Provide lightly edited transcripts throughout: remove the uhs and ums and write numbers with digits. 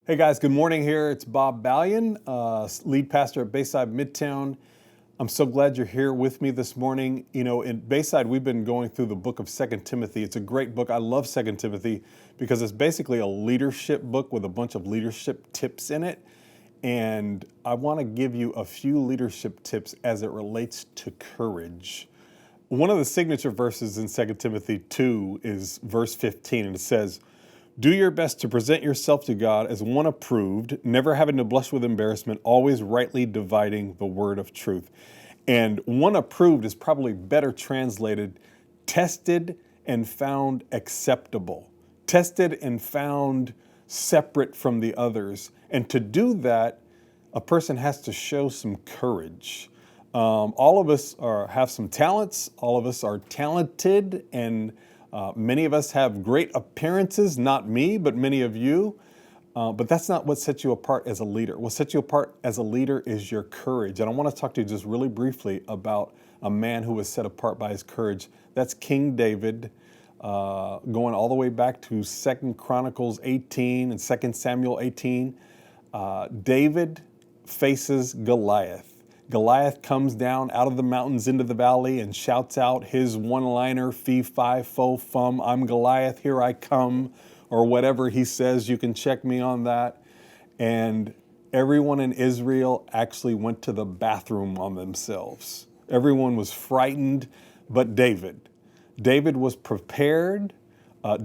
Hey guys, good morning here. It's Bob Balian, lead pastor at Bayside Midtown. I'm so glad you're here with me this morning. You know, in Bayside, we've been going through the book of 2 Timothy. It's a great book. I love 2 Timothy because it's basically a leadership book with a bunch of leadership tips in it. And I want to give you a few leadership tips as it relates to courage. One of the signature verses in 2 Timothy 2 is verse 15, and it says, "Do your best to present yourself to God as one approved, never having to blush with embarrassment, always rightly dividing the word of truth." And one approved is probably better translated, tested and found acceptable, tested and found separate from the others. And to do that, a person has to show some courage. All of us have some talents. All of us are talented, and many of us have great appearances. Not me, but many of you. But that's not what sets you apart as a leader. What sets you apart as a leader is your courage. And I want to talk to you just really briefly about a man who was set apart by his courage. That's King David, going all the way back to 2 Chronicles 18 and 2 Samuel 18. David faces Goliath. Goliath comes down out of the mountains into the valley and shouts out his one-liner, fee, fi, fo, fum, I'm Goliath, here I come, or whatever he says. You can check me on that. And everyone in Israel actually went to the bathroom on themselves. Everyone was frightened, but David. David was prepared.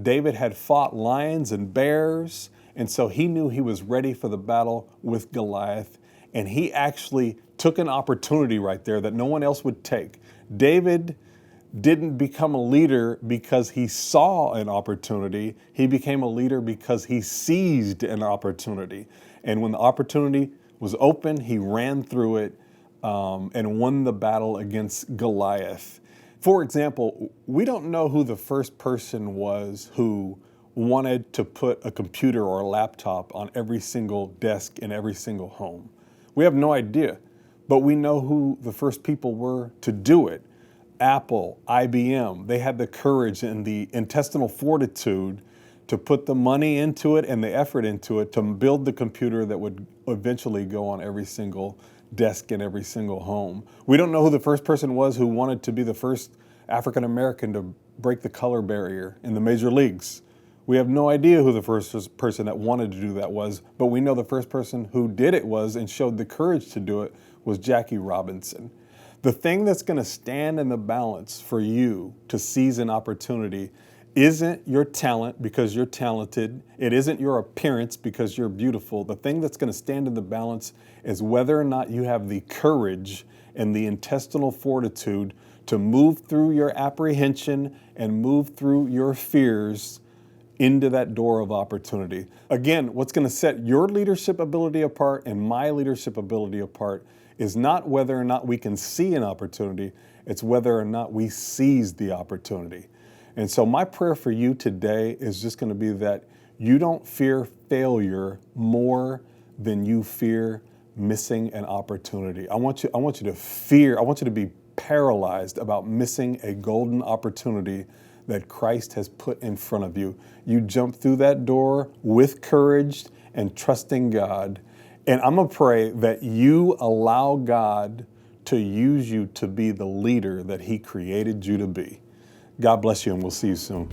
David had fought lions and bears, and so he knew he was ready for the battle with Goliath. And he actually took an opportunity right there that no one else would take. David didn't become a leader because he saw an opportunity. He became a leader because he seized an opportunity. And when the opportunity was open, he ran through it and won the battle against Goliath. For example, we don't know who the first person was who wanted to put a computer or a laptop on every single desk in every single home. We have no idea, but we know who the first people were to do it. Apple, IBM, they had the courage and the intestinal fortitude to put the money into it and the effort into it to build the computer that would eventually go on every single desk in every single home. We don't know who the first person was who wanted to be the first African American to break the color barrier in the major leagues. We have no idea who the first person that wanted to do that was, but we know the first person who did it was and showed the courage to do it was Jackie Robinson. The thing that's going to stand in the balance for you to seize an opportunity isn't your talent because you're talented. It isn't your appearance because you're beautiful. The thing that's going to stand in the balance is whether or not you have the courage and the intestinal fortitude to move through your apprehension and move through your fears into that door of opportunity. Again, what's going to set your leadership ability apart and my leadership ability apart is not whether or not we can see an opportunity, it's whether or not we seize the opportunity. And so my prayer for you today is just going to be that you don't fear failure more than you fear missing an opportunity. I want you to be paralyzed about missing a golden opportunity that Christ has put in front of you. You jump through that door with courage and trusting God. And I'm going to pray that you allow God to use you to be the leader that He created you to be. God bless you, and we'll see you soon.